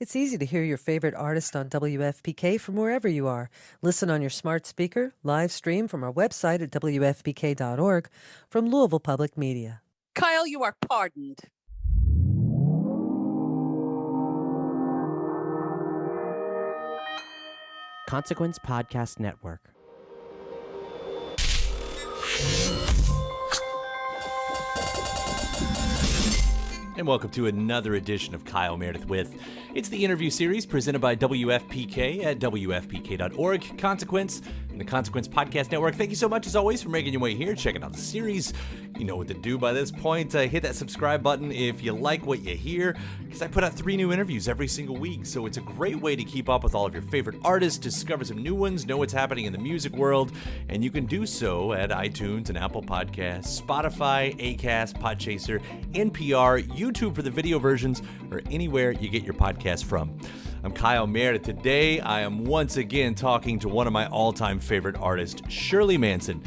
It's easy to hear your favorite artist on WFPK from wherever you are. Listen on your smart speaker, live stream from our website at WFPK.org from Louisville Public Media. Kyle, you are pardoned. Consequence Podcast Network. And welcome to another edition of Kyle Meredith With. It's the interview series presented by WFPK at WFPK.org, Consequence, and the Consequence Podcast Network. Thank you so much, as always, for making your way here, checking out the series. You know what to do by this point. Hit that subscribe button if you like what you hear, because I put out 3 new interviews every single week, so it's a great way to keep up with all of your favorite artists, discover some new ones, know what's happening in the music world, and you can do so at iTunes and Apple Podcasts, Spotify, Acast, Podchaser, NPR, YouTube for the video versions, or anywhere you get your podcast from. I'm Kyle Meredith. Today, I am once again talking to one of my all-time favorite artists, Shirley Manson.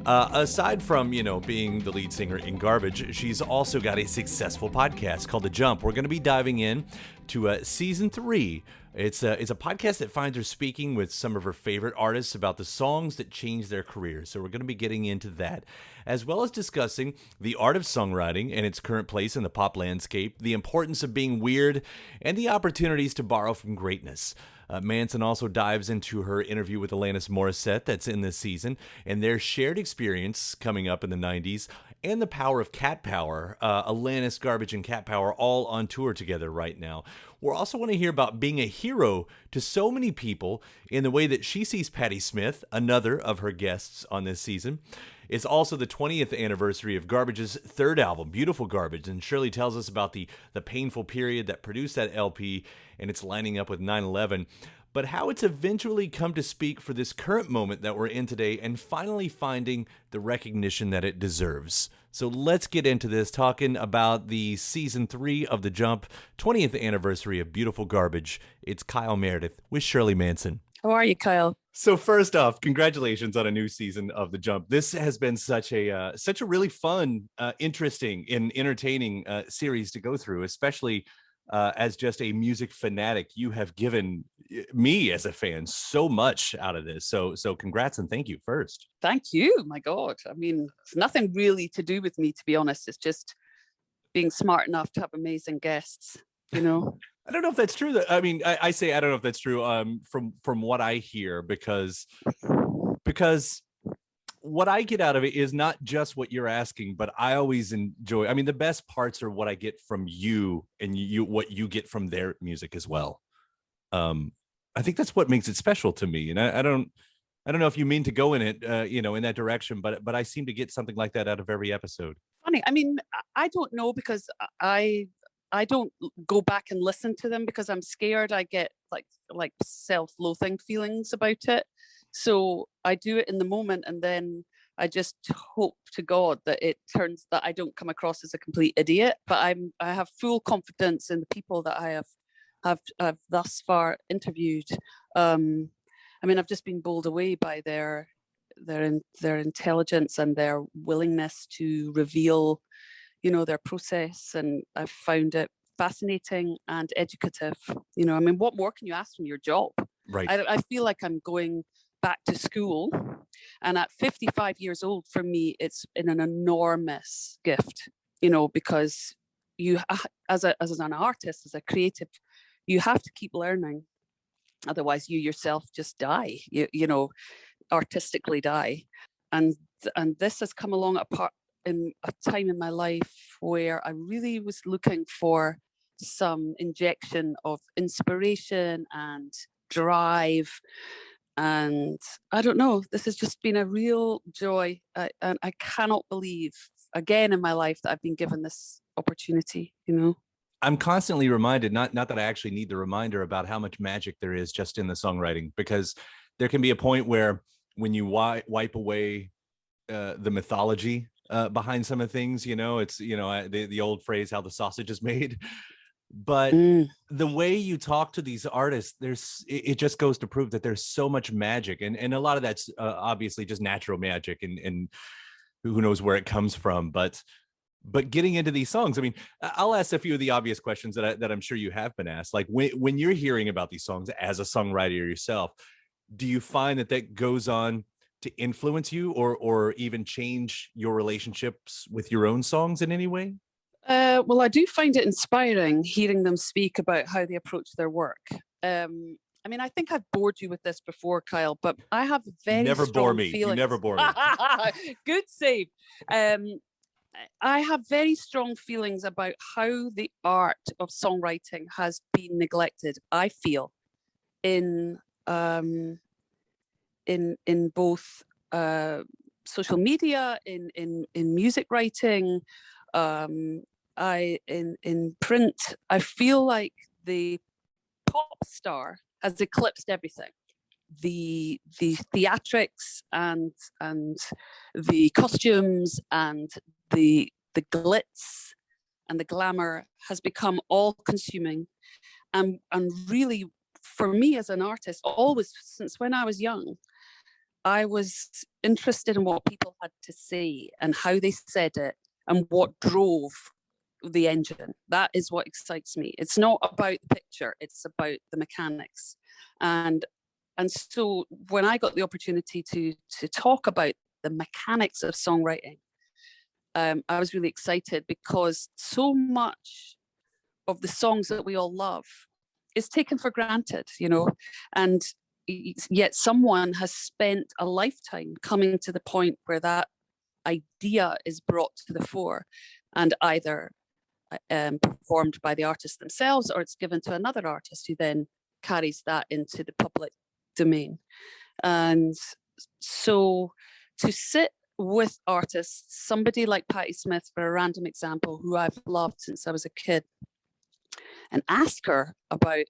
Aside from, being the lead singer in Garbage, she's also got a successful podcast called The Jump. We're going to be diving in to season 3. It's a podcast that finds her speaking with some of her favorite artists about the songs that changed their careers. So we're going to be getting into that, as well as discussing the art of songwriting and its current place in the pop landscape, the importance of being weird, and the opportunities to borrow from greatness. Manson also dives into her interview with Alanis Morissette that's in this season, and their shared experience coming up in the 90s, and the power of Cat Power. Alanis, Garbage, and Cat Power all on tour together right now. We'll also want to hear about being a hero to so many people in the way that she sees Patti Smith, another of her guests on this season. It's also the 20th anniversary of Garbage's 3rd album, Beautiful Garbage, and Shirley tells us about the painful period that produced that LP and it's lining up with 9/11, but how it's eventually come to speak for this current moment that we're in today and finally finding the recognition that it deserves. So let's get into this, talking about the season 3 of The Jump, 20th anniversary of Beautiful Garbage. It's Kyle Meredith with Shirley Manson. How are you, Kyle? So first off, congratulations on a new season of The Jump. This has been such a really fun, interesting, and entertaining series to go through, especially as just a music fanatic. You have given me as a fan so much out of this. So congrats and thank you first. Thank you. My God. I mean, it's nothing really to do with me, to be honest. It's just being smart enough to have amazing guests, I don't know if that's true. I mean, I say I don't know if that's true from what I hear, because what I get out of it is not just what you're asking, but I always enjoy. I mean, the best parts are what I get from you and what you get from their music as well. I think that's what makes it special to me. And I don't know if you mean to go in it, in that direction, but I seem to get something like that out of every episode. Funny. I mean, I don't know, because I don't go back and listen to them because I'm scared. I get like self-loathing feelings about it. So I do it in the moment, and then I just hope to God that that I don't come across as a complete idiot. But I have full confidence in the people that I have thus far interviewed. I mean, I've just been bowled away by their intelligence and their willingness to reveal, their process, and I've found it fascinating and educative. I mean, what more can you ask from your job? Right. I feel like I'm going back to school, and at 55 years old, for me, it's been an enormous gift, because you, as an artist, as a creative, you have to keep learning, otherwise you yourself just die, artistically die. And this has come along in a time in my life where I really was looking for some injection of inspiration and drive. And I don't know, this has just been a real joy. And I cannot believe again in my life that I've been given this opportunity, I'm constantly reminded, not that I actually need the reminder, about how much magic there is just in the songwriting, because there can be a point where when you wipe away the mythology behind some of the things, it's, the old phrase, how the sausage is made. But the way you talk to these artists, it just goes to prove that there's so much magic, and a lot of that's obviously just natural magic, and who knows where it comes from. But But getting into these songs, I mean, I'll ask a few of the obvious questions that I'm sure you have been asked. Like when you're hearing about these songs as a songwriter yourself, do you find that goes on to influence you or even change your relationships with your own songs in any way? Well, I do find it inspiring hearing them speak about how they approach their work. I mean, I think I've bored you with this before, Kyle, but I have very never strong bore me. feelings. You never bore me. Good save. I have very strong feelings about how the art of songwriting has been neglected, I feel, in both social media, in music writing, in print. I feel like the pop star has eclipsed everything. The theatrics and the costumes and the glitz and the glamour has become all consuming, and really, for me as an artist, always since when I was young, I was interested in what people had to say and how they said it and what drove the engine. That is what excites me. It's not about the picture, it's about the mechanics. And so when I got the opportunity to talk about the mechanics of songwriting, I was really excited, because so much of the songs that we all love is taken for granted, and yet someone has spent a lifetime coming to the point where that idea is brought to the fore and either performed by the artist themselves, or it's given to another artist who then carries that into the public domain. And so to sit with artists, somebody like Patti Smith, for a random example, who I've loved since I was a kid, and ask her about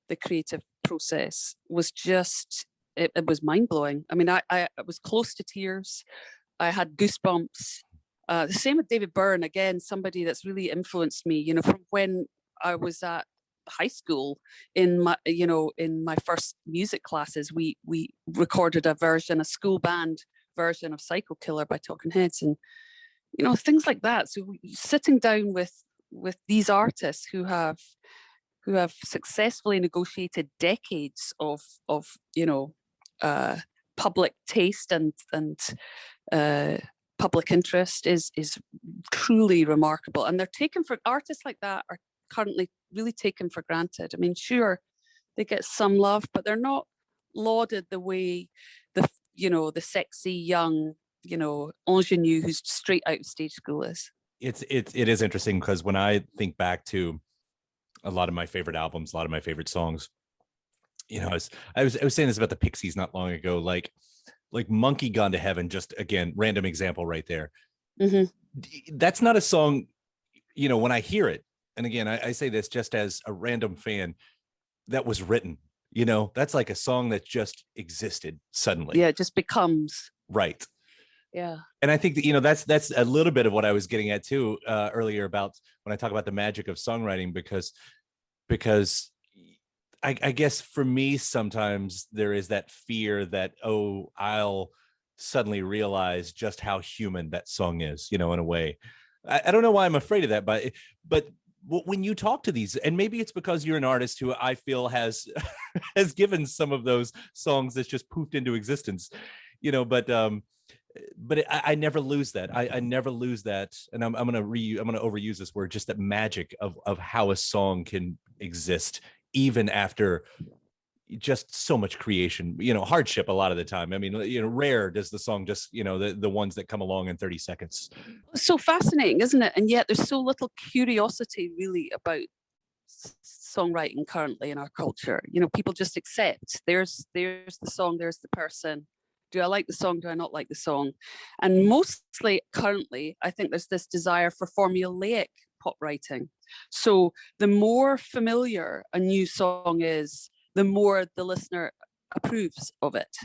the creative process was just, it was mind-blowing. I mean, I was close to tears. I had goosebumps. The same with David Byrne, again, somebody that's really influenced me, from when I was at high school. In my first music classes, we recorded a school band version of Psycho Killer by Talking Heads, and things like that. So sitting down with these artists who have successfully negotiated decades of public taste and public interest is truly remarkable. And artists like that are currently really taken for granted. I mean, sure, they get some love, but they're not lauded the way the sexy young ingenue who's straight out of stage school is. It is interesting, because when I think back to a lot of my favorite albums, a lot of my favorite songs, I was saying this about the Pixies not long ago, like Monkey Gone to Heaven, just again, random example right there. Mm-hmm. That's not a song, when I hear it, and again, I say this just as a random fan, that was written, that's like a song that just existed suddenly. Yeah, it just becomes. Right. Yeah. And I think that, that's a little bit of what I was getting at too, earlier, about when I talk about the magic of songwriting, because I guess for me, sometimes there is that fear that, I'll suddenly realize just how human that song is, in a way. I don't know why I'm afraid of that, but when you talk to these, and maybe it's because you're an artist who I feel has has given some of those songs that's just poofed into existence, but I never lose that. I never lose that. And I'm going to overuse this word, just that magic of how a song can exist even after just so much creation, hardship a lot of the time. I mean, rare does the song just, the ones that come along in 30 seconds. It's so fascinating, isn't it? And yet there's so little curiosity really about songwriting currently in our culture. People just accept there's the song, there's the person. Do I like the song? Do I not like the song? And mostly currently, I think there's this desire for formulaic pop writing. So the more familiar a new song is, the more the listener approves of it.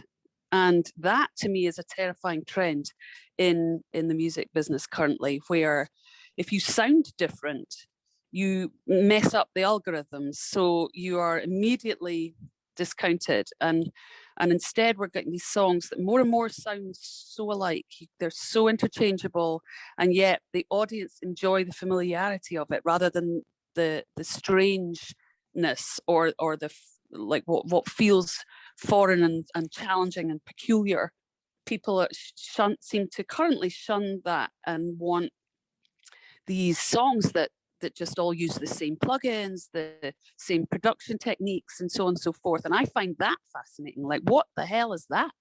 And that to me is a terrifying trend in the music business currently, where if you sound different, you mess up the algorithms. So you are immediately discounted. And And instead, we're getting these songs that more and more sound so alike. They're so interchangeable, and yet the audience enjoy the familiarity of it rather than the strangeness or the like what feels foreign and challenging and peculiar. People seem to currently shun that and want these songs that just all use the same plugins, the same production techniques, and so on and so forth. And I find that fascinating. Like, what the hell is that?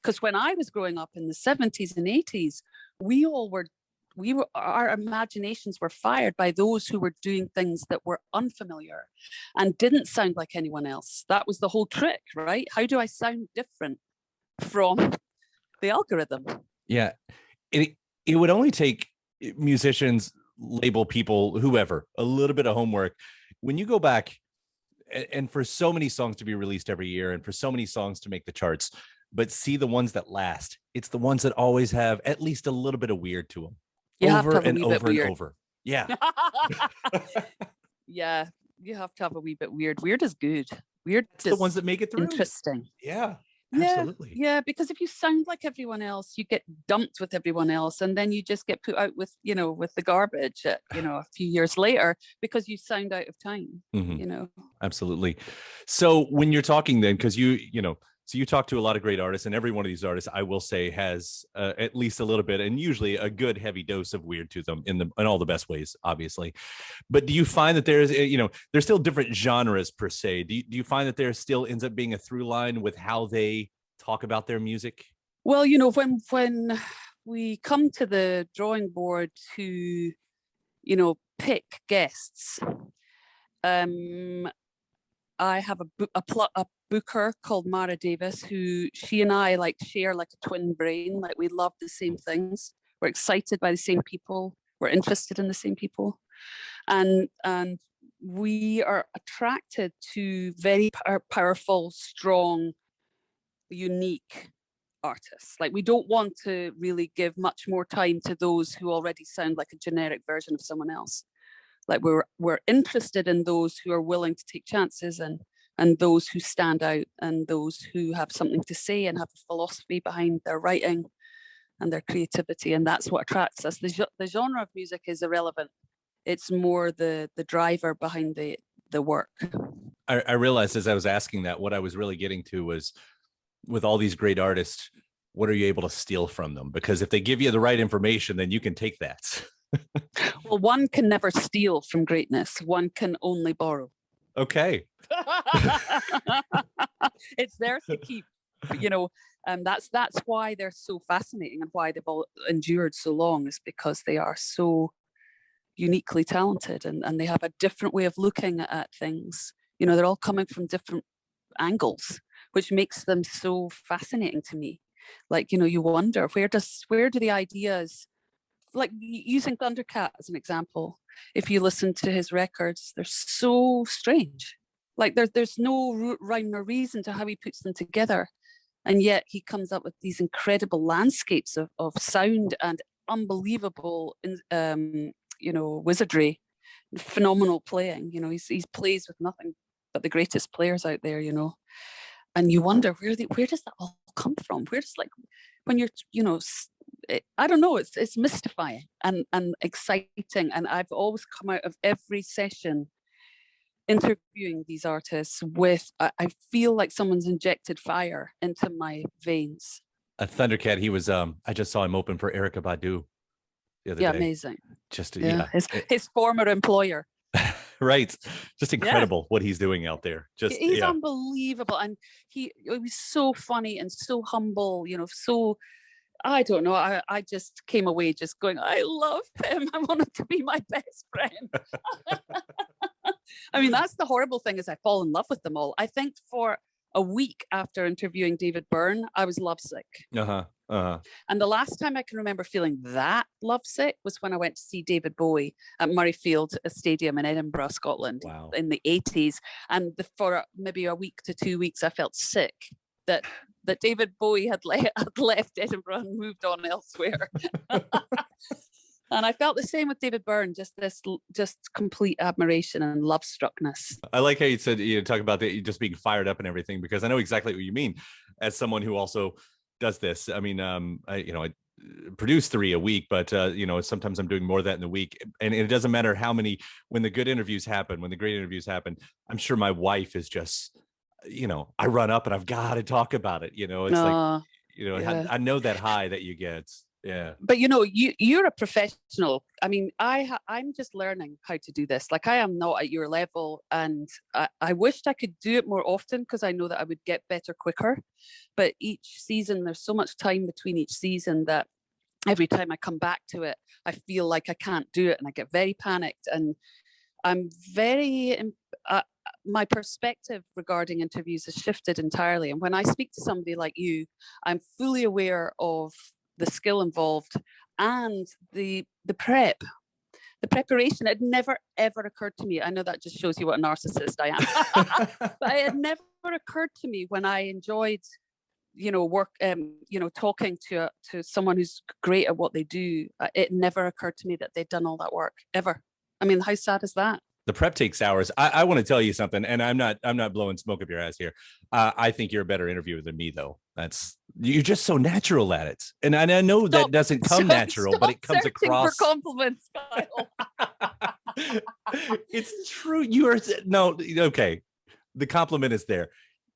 Because when I was growing up in the 70s and 80s, our imaginations were fired by those who were doing things that were unfamiliar and didn't sound like anyone else. That was the whole trick, right? How do I sound different from the algorithm? Yeah. It would only take musicians, label people, whoever, a little bit of homework. When you go back, and for so many songs to be released every year and for so many songs to make the charts, but see the ones that last, it's the ones that always have at least a little bit of weird to them. You over have to have and a wee over bit and weird. over. Yeah. Yeah, you have to have a wee bit weird. Weird is good. Weird It's is the ones that make it through. interesting. Yeah. Yeah, Absolutely. yeah, because if you sound like everyone else, you get dumped with everyone else, and then you just get put out with the garbage a few years later because you sound out of time. Mm-hmm. Absolutely. So when you're talking then, because so you talk to a lot of great artists, and every one of these artists, I will say, has at least a little bit, and usually a good heavy dose of weird to them in all the best ways, obviously. But do you find that there's still different genres per se? Do you find that there still ends up being a through line with how they talk about their music? Well, when we come to the drawing board to pick guests, I have a booker called Mara Davis, who she and I share like a twin brain. Like, we love the same things. We're excited by the same people. We're interested in the same people, and we are attracted to very powerful, strong, unique artists. Like, we don't want to really give much more time to those who already sound like a generic version of someone else. Like, we're interested in those who are willing to take chances and those who stand out and those who have something to say and have a philosophy behind their writing and their creativity. And that's what attracts us. The genre of music is irrelevant. It's more the driver behind the work. I realized as I was asking that, what I was really getting to was, with all these great artists, what are you able to steal from them? Because if they give you the right information, then you can take that. Well, one can never steal from greatness. One can only borrow. Okay. It's theirs to keep, that's why they're so fascinating and why they've all endured so long, is because they are so uniquely talented and they have a different way of looking at things. They're all coming from different angles, which makes them so fascinating to me. Like, you wonder where do the ideas, like using Thundercat as an example, if you listen to his records, they're so strange. Like, there's no rhyme or reason to how he puts them together. And yet he comes up with these incredible landscapes of sound and unbelievable, wizardry, phenomenal playing. He plays with nothing but the greatest players out there, And you wonder, where does that all come from? Where does, when you're, I don't know, it's mystifying and exciting. And I've always come out of every session interviewing these artists with, I feel like someone's injected fire into my veins. A Thundercat, he was, I just saw him open for Erykah Badu the other day. Amazing. Just, His former employer. Right. Just incredible what he's doing out there. He's unbelievable. And he was so funny and so humble, so, I don't know. I just came away just going, I love him. I want him to be my best friend. I mean, that's the horrible thing, is I fall in love with them all. I think for a week after interviewing David Byrne, I was lovesick. And the last time I can remember feeling that lovesick was when I went to see David Bowie at Murrayfield Stadium in Edinburgh, Scotland. Wow. In the 80s. And for maybe a week to 2 weeks, I felt sick that David Bowie had left Edinburgh and moved on elsewhere. And I felt the same with David Byrne, just complete admiration and love struckness. I like how you said, talk about that, you just being fired up and everything, because I know exactly what you mean as someone who also does this. I mean, I produce 3 a week, but sometimes I'm doing more of that in the week. And it doesn't matter how many, when the good interviews happen, when the great interviews happen, I'm sure my wife is just, I run up and I've got to talk about it. It's like, yeah. I know that high that you get. Yeah. But you're a professional. I mean, I'm just learning how to do this. Like, I am not at your level, and I wished I could do it more often, because I know that I would get better quicker. But each season, there's so much time between each season that every time I come back to it, I feel like I can't do it, and I get very panicked. And I'm very my perspective regarding interviews has shifted entirely. And when I speak to somebody like you, I'm fully aware of the skill involved and the preparation. It never ever occurred to me. I know that just shows you what a narcissist I am. But it had never occurred to me when I enjoyed talking to someone who's great at what they do. It never occurred to me that they'd done all that work ever. I mean, how sad is that? The prep takes hours. I want to tell you something, and I'm not blowing smoke up your ass here. I think you're a better interviewer than me, though. You're just so natural at it, and I know that doesn't come natural, but it comes across. For compliments, Kyle. It's true. You are okay. The compliment is there.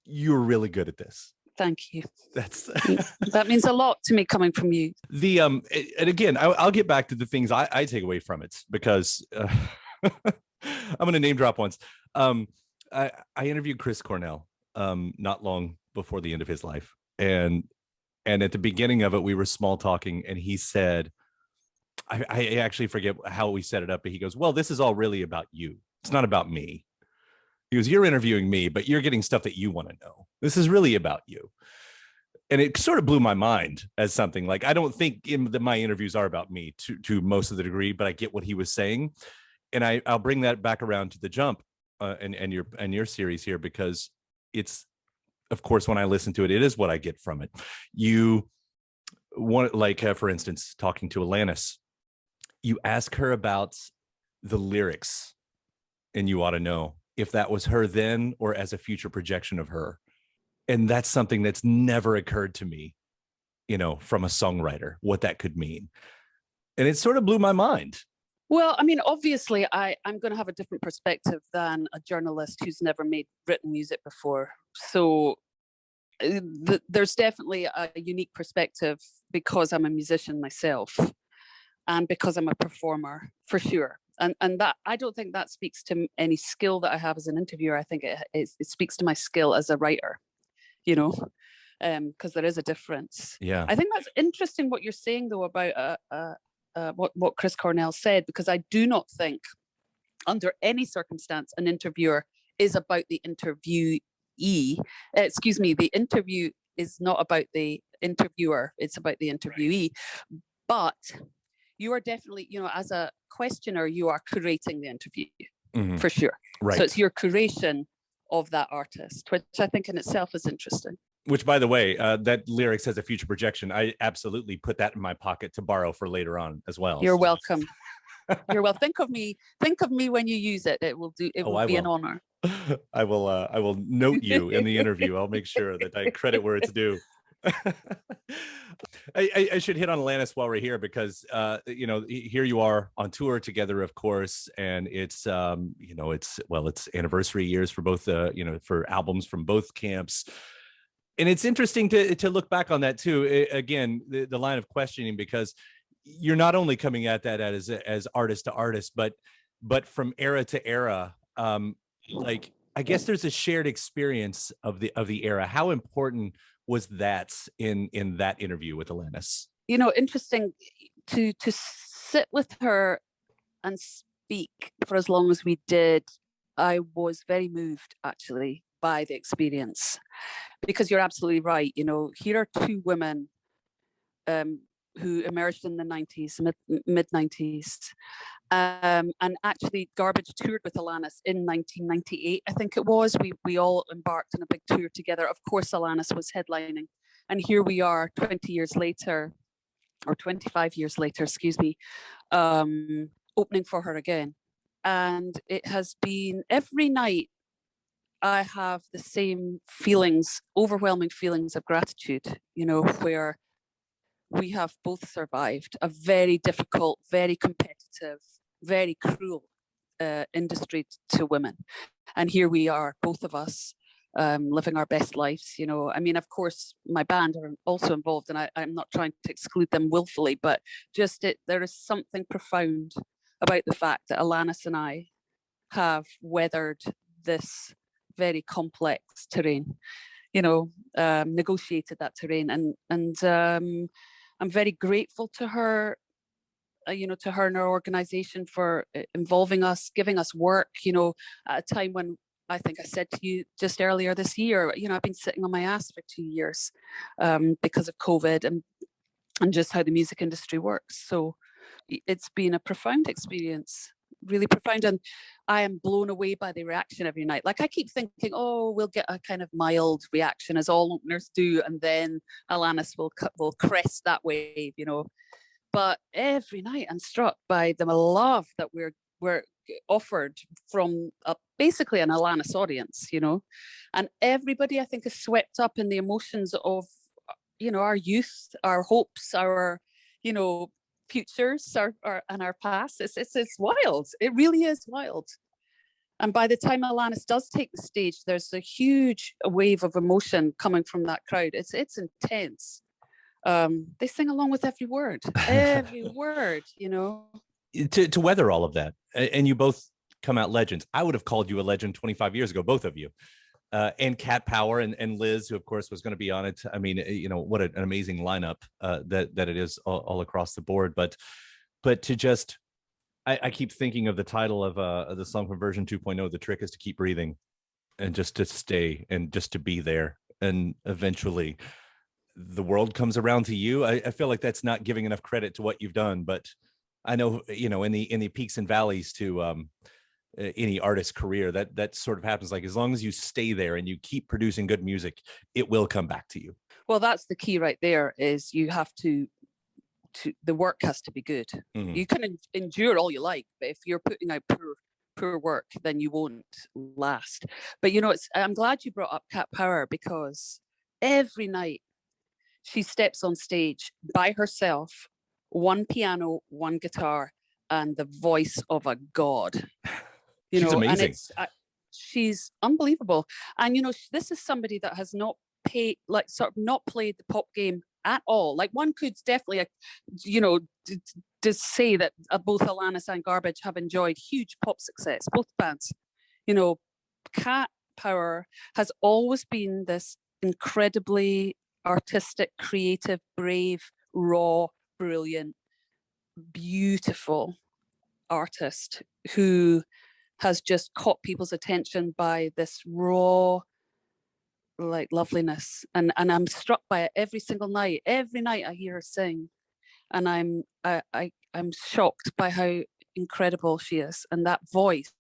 You're really good at this. Thank you. That means a lot to me coming from you. And again, I'll get back to the things I take away from it, because I'm going to name drop once. I interviewed Chris Cornell not long before the end of his life, and at the beginning of it, we were small talking, and he said, I actually forget how we set it up, but he goes, "Well, this is all really about you. It's not about me." He goes, "You're interviewing me, but you're getting stuff that you want to know. This is really about you." And it sort of blew my mind as something like, I don't think my interviews are about me to most of the degree, but I get what he was saying. And I'll bring that back around to The Jump and your series here, because it's, of course, when I listen to it, it is what I get from it. You want, like, for instance, talking to Alanis, you ask her about the lyrics, and you ought to know if that was her then or as a future projection of her. And that's something that's never occurred to me, from a songwriter, what that could mean. And it sort of blew my mind. Well, I mean, obviously, I'm going to have a different perspective than a journalist who's never made written music before. So there's definitely a unique perspective, because I'm a musician myself and because I'm a performer, for sure. And that, I don't think that speaks to any skill that I have as an interviewer. I think it speaks to my skill as a writer, because there is a difference. Yeah. I think that's interesting what you're saying, though, about what Chris Cornell said, because I do not think under any circumstance an interviewer is about the interviewee. The interview is not about the interviewer, it's about the interviewee. But you are definitely, as a questioner, you are curating the interview, for sure. Right. So it's your curation of that artist, which I think in itself is interesting. Which, by the way, that lyric says a future projection. I absolutely put that in my pocket to borrow for later on as well. You're welcome. You're well. Think of me when you use it. It will be an honor. I will note you in the interview. I'll make sure that I credit where it's due. I should hit on Alanis while we're here, because here you are on tour together, of course, and it's it's anniversary years for both for albums from both camps. And it's interesting to look back on that too. Again, the line of questioning, because you're not only coming at that as artist to artist, but from era to era. Like, I guess there's a shared experience of the era. How important was that in that interview with Alanis? Interesting to sit with her and speak for as long as we did. I was very moved, actually, by the experience, because you're absolutely right. Here are two women who emerged in the 90s, mid 90s, and actually Garbage toured with Alanis in 1998, I think it was. We all embarked on a big tour together. Of course, Alanis was headlining, and here we are 20 years later, or 25 years later, excuse me, opening for her again. And it has been every night I have the same feelings, overwhelming feelings of gratitude, where we have both survived a very difficult, very competitive, very cruel industry to women. And here we are, both of us, living our best lives. I mean, of course, my band are also involved, and I'm not trying to exclude them willfully, but there is something profound about the fact that Alanis and I have weathered this very complex terrain, negotiated that terrain, and I'm very grateful to her, to her and her organization for involving us, giving us work, at a time when I think I said to you just earlier this year, I've been sitting on my ass for 2 years because of COVID and just how the music industry works. So it's been a profound experience, really profound. And I am blown away by the reaction every night. Like I keep thinking, oh, we'll get a kind of mild reaction as all openers do. And then Alanis will crest that wave, But every night I'm struck by the love that we're offered from basically an Alanis audience, and everybody I think is swept up in the emotions of, our youth, our hopes, our, futures, and our past. It's wild. It really is wild. And by the time Alanis does take the stage, there's a huge wave of emotion coming from that crowd. It's intense. They sing along with every word, To weather all of that, and you both come out legends. I would have called you a legend 25 years ago, both of you, and Cat Power and Liz, who of course was going to be on it. I mean, what an amazing lineup that it is all across the board. But to just, I keep thinking of the title of the song from version 2.0. The trick is to keep breathing, and just to stay and just to be there, and eventually the world comes around to you. I feel like that's not giving enough credit to what you've done, but I know, in the peaks and valleys to any artist's career, that sort of happens. Like, as long as you stay there and you keep producing good music, it will come back to you. Well, that's the key right there, is you have to the work has to be good. Mm-hmm. You can endure all you like, but if you're putting out poor work, then you won't last. But, I'm glad you brought up Cat Power, because every night she steps on stage by herself, one piano, one guitar, and the voice of a god. She's amazing. And she's unbelievable. And this is somebody that has not played the pop game at all. Like, one could definitely, just say that both Alanis and Garbage have enjoyed huge pop success, both bands. Cat Power has always been this incredibly artistic, creative, brave, raw, brilliant, beautiful artist who has just caught people's attention by this raw, like, loveliness, and I'm struck by it every single night. Every night I hear her sing, and I'm shocked by how incredible she is, and that voice.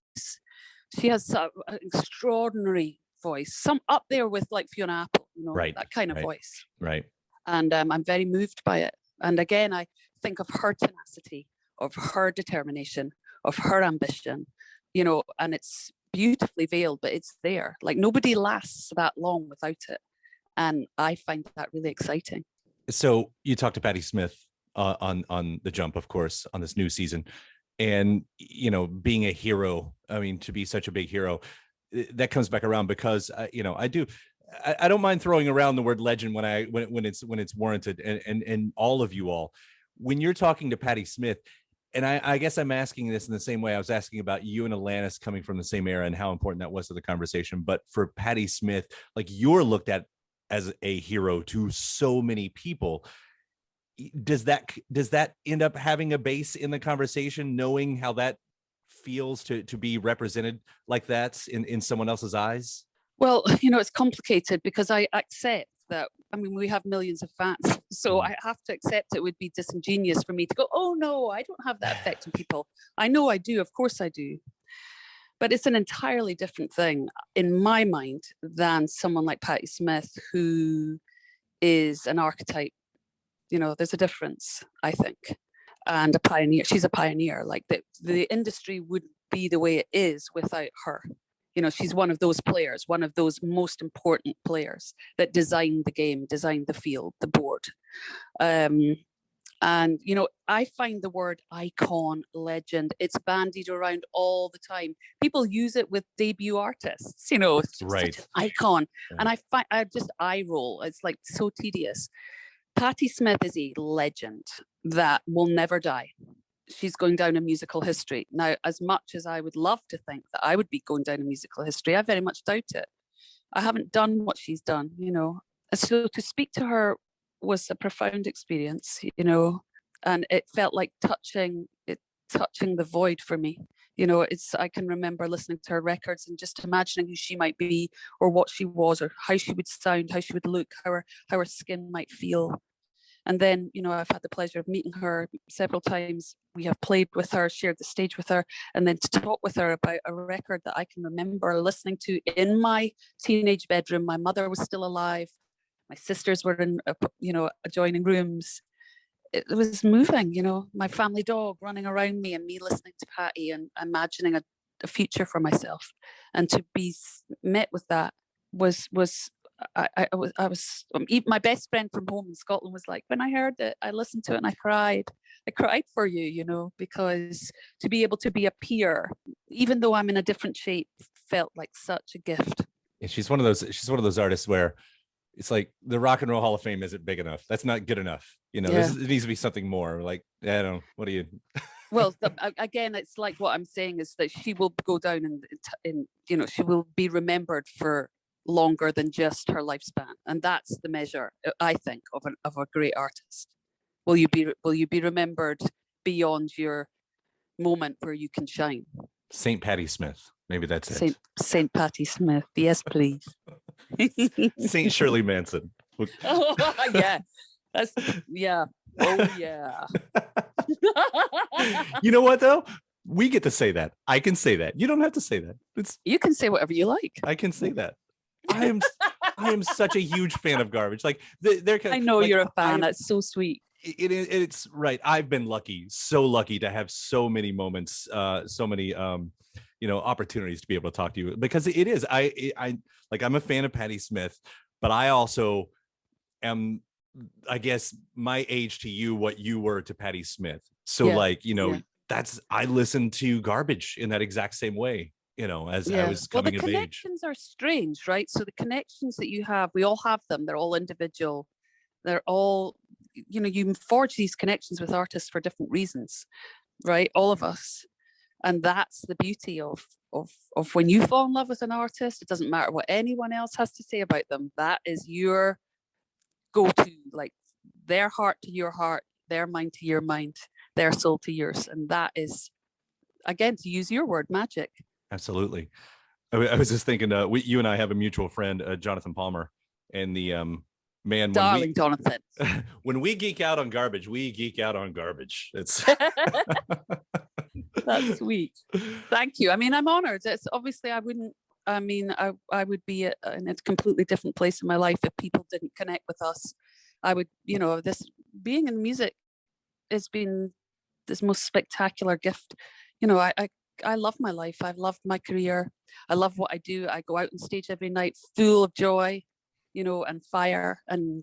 She has an extraordinary voice, some up there with like Fiona Apple, right, that kind of voice. Right. And I'm very moved by it. And again, I think of her tenacity, of her determination, of her ambition, and it's beautifully veiled, but it's there. Like, nobody lasts that long without it. And I find that really exciting. So you talked to Patti Smith on The Jump, of course, on this new season. And, being a hero, I mean, to be such a big hero, that comes back around, because, I don't mind throwing around the word legend when it's warranted. And all of you all, when you're talking to Patti Smith, and I guess I'm asking this in the same way I was asking about you and Alanis coming from the same era and how important that was to the conversation. But for Patti Smith, like, you're looked at as a hero to so many people. Does that end up having a base in the conversation, knowing how that feels to be represented like that in someone else's eyes? Well, it's complicated, because I accept that, we have millions of fans, so I have to accept it would be disingenuous for me to go, oh no, I don't have that effect on people. I know I do, of course I do. But it's an entirely different thing in my mind than someone like Patti Smith, who is an archetype There's a difference, I think. And a pioneer. She's a pioneer. Like the industry wouldn't be the way it is without her. She's one of those players, one of those most important players that designed the game, designed the field, the board. And, I find the word icon, legend, it's bandied around all the time. People use it with debut artists, it's Right. such an icon. Yeah. And I just eye roll. It's like so tedious. Patti Smith is a legend that will never die. She's going down in musical history. Now, as much as I would love to think that I would be going down in musical history, I very much doubt it. I haven't done what she's done, So to speak to her was a profound experience, and it felt like touching the void for me. I can remember listening to her records and just imagining who she might be, or what she was, or how she would sound, how she would look, how her skin might feel. And then, I've had the pleasure of meeting her several times. We have played with her, shared the stage with her, and then to talk with her about a record that I can remember listening to in my teenage bedroom. My mother was still alive. My sisters were in, adjoining rooms. It was moving, my family dog running around me and me listening to Patti and imagining a future for myself. And to be met with that was my best friend from home in Scotland was like, when I heard it, I listened to it and I cried for you, because to be able to be a peer, even though I'm in a different shape, felt like such a gift. And she's one of those artists where it's like the Rock and Roll Hall of Fame isn't big enough. That's not good enough. It needs to be something more. Like, I don't know. What do you? Well, again, it's like what I'm saying is that she will go down in she will be remembered for longer than just her lifespan, and that's the measure, I think, of a great artist. Will you be remembered beyond your moment where you can shine? Saint Patti Smith, maybe that's it. Saint Patti Smith, yes, please. Saint Shirley Manson. Oh yeah, yeah. Oh yeah. You know what though? We get to say that. I can say that. You don't have to say that. You can say whatever you like. I can say that. I am such a huge fan of Garbage. Like I know you're a fan. That's so sweet. It's right. I've been so lucky to have so many moments, so many opportunities to be able to talk to you, because it is. I'm a fan of Patti Smith, but I also am, I guess, my age to you what you were to Patti Smith. So I listened to Garbage in that exact same way. As I was coming of age. The connections are strange, right? So the connections that you have, we all have them. They're all individual. They're all, you forge these connections with artists for different reasons, right? All of us. And that's the beauty of when you fall in love with an artist. It doesn't matter what anyone else has to say about them. That is your go-to, like their heart to your heart, their mind to your mind, their soul to yours. And that is, again, to use your word, magic. Absolutely. I was just thinking, you and I have a mutual friend, Jonathan Palmer, and the man. Darling Jonathan. When we geek out on Garbage, we geek out on Garbage. It's That's sweet. Thank you. I mean, I'm honored. It's obviously I would be in a completely different place in my life if people didn't connect with us. I would, this being in music has been this most spectacular gift. I love my life. I've loved my career. I love what I do. I go out on stage every night full of joy, and fire. And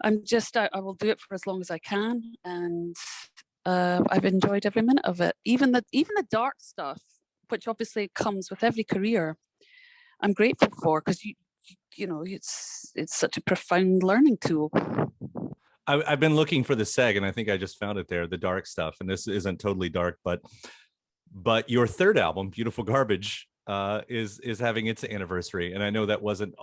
I'm just, I will do it for as long as I can. And I've enjoyed every minute of it. Even the dark stuff, which obviously comes with every career, I'm grateful for, because it's such a profound learning tool. I've been looking for the seg, and I think I just found it there, the dark stuff. And this isn't totally dark, but your third album, Beautiful Garbage, is having its anniversary. And I know that wasn't,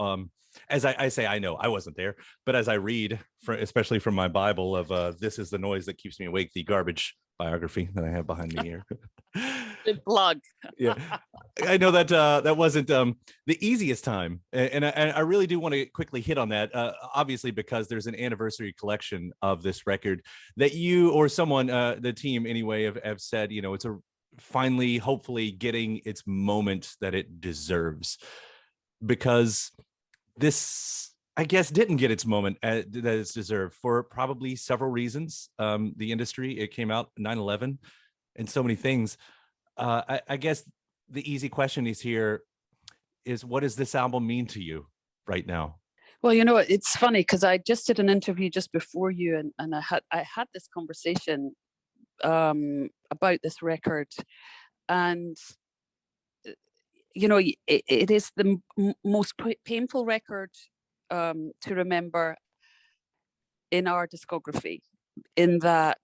as I say, I know I wasn't there, but as I read, especially from my Bible of This Is the Noise That Keeps Me Awake, the Garbage biography that I have behind me here. Good plug. Yeah, I know that that wasn't the easiest time, and I really do want to quickly hit on that. Obviously, because there's an anniversary collection of this record that you or someone, the team anyway, have said, it's finally, hopefully, getting its moment that it deserves, because this I guess, didn't get its moment that it's deserved for probably several reasons. The industry, it came out 9/11 and so many things. I guess the easy question is here is, what does this album mean to you right now? Well, it's funny because I just did an interview just before you, and I had this conversation about this record, and it is the most painful record to remember in our discography, in that,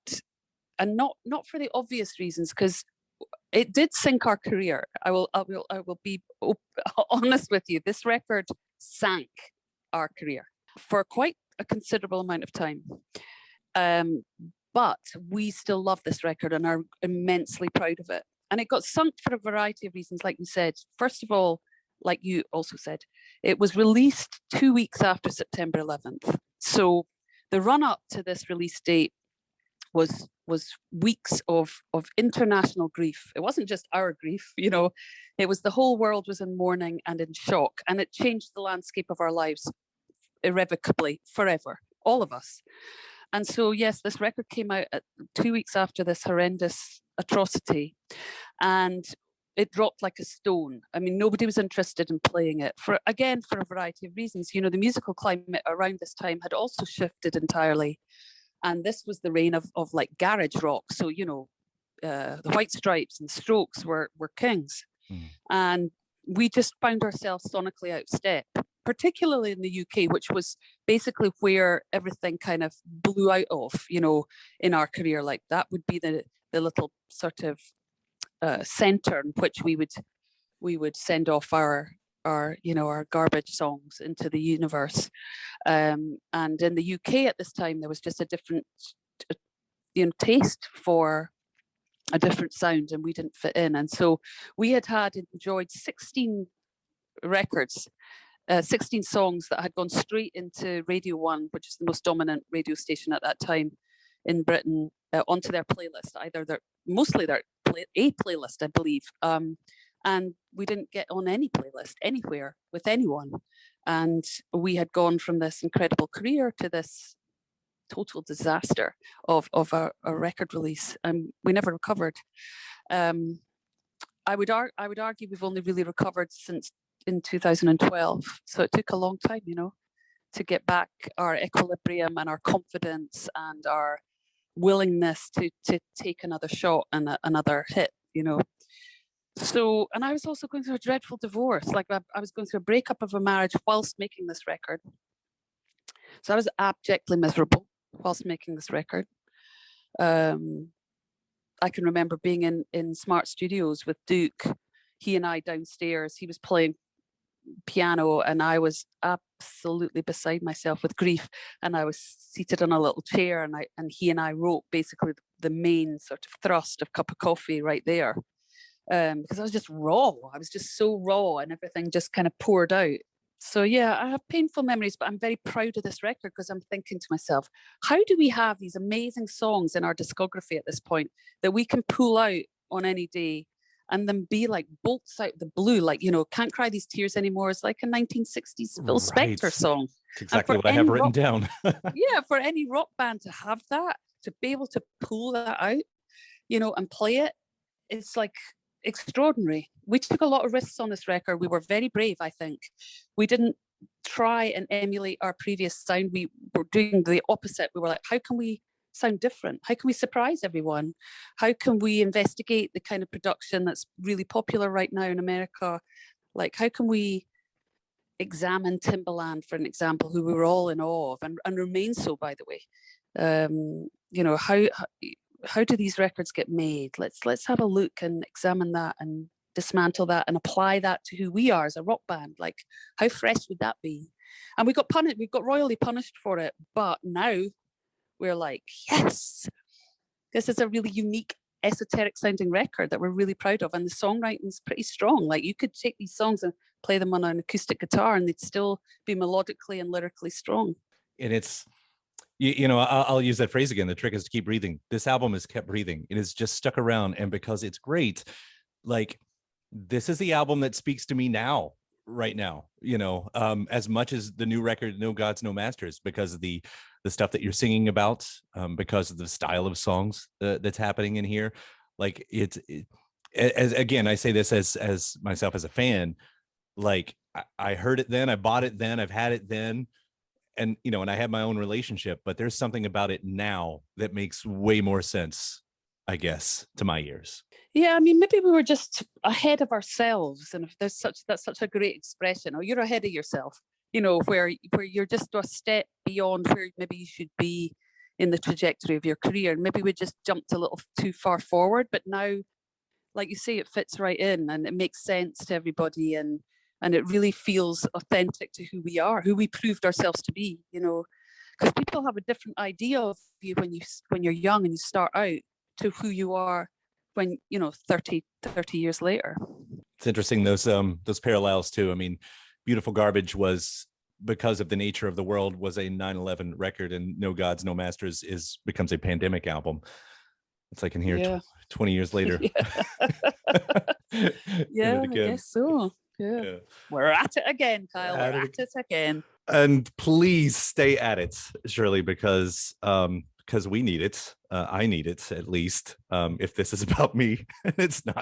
and not for the obvious reasons, because it did sink our career. I will be honest with you. This record sank our career for quite a considerable amount of time. But we still love this record and are immensely proud of it. And it got sunk for a variety of reasons, like you said. First of all, like you also said, it was released 2 weeks after September 11th. So the run up to this release date was weeks of international grief. It wasn't just our grief, it was the whole world was in mourning and in shock, and it changed the landscape of our lives irrevocably, forever, all of us. And so, yes, this record came out 2 weeks after this horrendous atrocity, and it dropped like a stone. I mean, nobody was interested in playing it for a variety of reasons. The musical climate around this time had also shifted entirely. And this was the reign of like garage rock. So, the White Stripes and Strokes were kings. And we just found ourselves sonically out of step, particularly in the UK, which was basically where everything kind of blew out of, in our career. Like that would be the little sort of center in which we would send off our garbage songs into the universe. And in the UK at this time, there was just a different taste for a different sound, and we didn't fit in. And so we had enjoyed 16 records, 16 songs that had gone straight into Radio 1, which is the most dominant radio station at that time in Britain, onto their playlist, either mostly their playlist, I believe. And we didn't get on any playlist anywhere with anyone. And we had gone from this incredible career to this total disaster of a record release, and we never recovered. I would argue we've only really recovered since in 2012. So it took a long time, to get back our equilibrium and our confidence and our willingness to take another shot and another hit, So, and I was also going through a dreadful divorce. Like I was going through a breakup of a marriage whilst making this record. So I was abjectly miserable whilst making this record. I can remember being in Smart Studios with Duke, he and I downstairs. He was playing piano and I was absolutely beside myself with grief. And I was seated on a little chair, and he and I wrote basically the main sort of thrust of Cup of Coffee right there. Because I was just raw. I was just so raw, and everything just kind of poured out. So yeah, I have painful memories, but I'm very proud of this record because I'm thinking to myself, how do we have these amazing songs in our discography at this point that we can pull out on any day and then be like bolts out the blue, like, Can't Cry These Tears Anymore is like a 1960s Phil Spector song. That's exactly what I have written down. Yeah, for any rock band to have that, to be able to pull that out, and play it, it's like extraordinary. We took a lot of risks on this record. We were very brave, I think. We didn't try and emulate our previous sound. We were doing the opposite. We were like, how can we sound different? How can we surprise everyone? How can we investigate the kind of production that's really popular right now in America? Like, how can we examine Timbaland, for an example, who we were all in awe of, and remain so, by the way? How do these records get made? Let's have a look and examine that and dismantle that and apply that to who we are as a rock band. Like, how fresh would that be? And we got royally punished for it, but now we're like, yes, this is a really unique, esoteric sounding record that we're really proud of, and the songwriting's pretty strong. Like, you could take these songs and play them on an acoustic guitar and they'd still be melodically and lyrically strong. And it's, I'll use that phrase again. The trick is to keep breathing. This album has kept breathing. It has just stuck around. And because it's great, like, this is the album that speaks to me now, right now, as much as the new record, No Gods, No Masters, because of the stuff that you're singing about, because of the style of songs that's happening in here. Like as again, I say this as myself as a fan, like I heard it then, I bought it then, I've had it then, and and I have my own relationship, but there's something about it now that makes way more sense, I guess, to my ears. Yeah, I mean, maybe we were just ahead of ourselves, and if that's such a great expression, or you're ahead of yourself, where you're just a step beyond where maybe you should be in the trajectory of your career, and maybe we just jumped a little too far forward, but now, like you say, it fits right in and it makes sense to everybody, and it really feels authentic to who we are, who we proved ourselves to be, because people have a different idea of you when you're young and you start out to who you are when 30 years later. It's interesting, those parallels too. I mean, Beautiful Garbage was, because of the nature of the world, was a 9/11 record, and No Gods, No Masters becomes a pandemic album. It's like in here 20 years later. Yeah, I guess so. Yeah. We're at it again, Kyle. We're at it again. And please stay at it, Shirley, because we need it. I need it, at least, if this is about me. And it's not.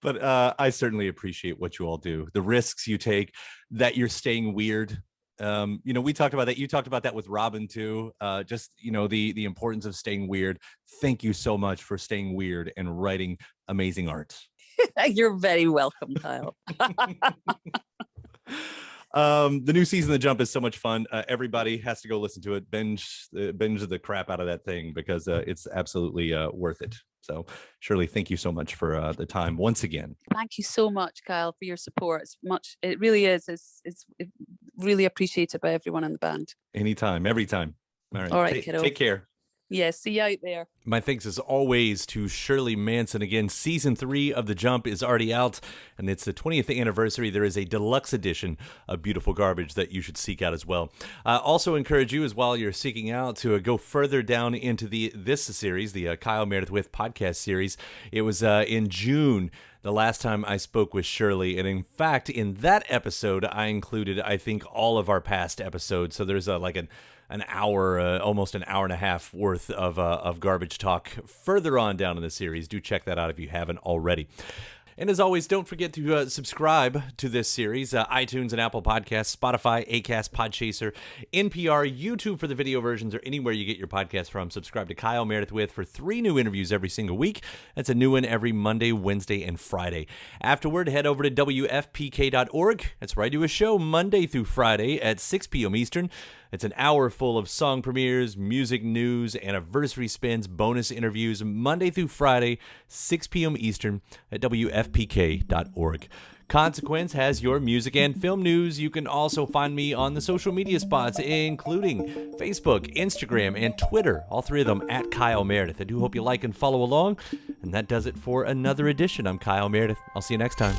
But I certainly appreciate what you all do, the risks you take, that you're staying weird. We talked about that. You talked about that with Robin too. Just the importance of staying weird. Thank you so much for staying weird and writing amazing art. You're very welcome, Kyle. The new season of The Jump is so much fun. Everybody has to go listen to it. Binge the crap out of that thing, because it's absolutely worth it. So, Shirley, thank you so much for the time once again. Thank you so much, Kyle, for your support. It really is. It's really appreciated by everyone in the band. Anytime, every time. All right, kiddo. Take care. Yeah, see you out there. My thanks as always to Shirley Manson. Again, season 3 of The Jump is already out, and it's the 20th anniversary. There is a deluxe edition of Beautiful Garbage that you should seek out as well. Also encourage you, as while you're seeking out, to go further down into this series, the Kyle Meredith With podcast series. It was in June, the last time I spoke with Shirley, and in fact, in that episode, I included, I think, all of our past episodes. So there's an hour, almost an hour and a half worth of garbage talk further on down in the series. Do check that out if you haven't already. And as always, don't forget to subscribe to this series, iTunes and Apple Podcasts, Spotify, Acast, Podchaser, NPR, YouTube for the video versions, or anywhere you get your podcasts from. Subscribe to Kyle Meredith With for 3 new interviews every single week. That's a new one every Monday, Wednesday, and Friday. Afterward, head over to WFPK.org. That's where I do a show Monday through Friday at 6 p.m. Eastern. It's an hour full of song premieres, music news, anniversary spins, bonus interviews, Monday through Friday, 6 p.m. Eastern at WFPK.org. Consequence has your music and film news. You can also find me on the social media spots, including Facebook, Instagram, and Twitter. All 3 of them at Kyle Meredith. I do hope you like and follow along. And that does it for another edition. I'm Kyle Meredith. I'll see you next time.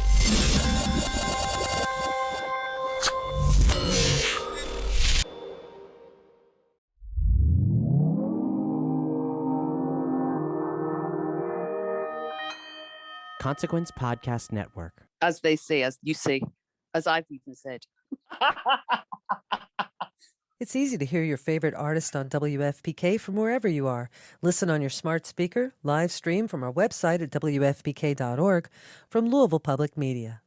Consequence Podcast Network. As they say, as you say, as I've even said. It's easy to hear your favorite artist on WFPK from wherever you are. Listen on your smart speaker, live stream from our website at WFPK.org, from Louisville Public Media.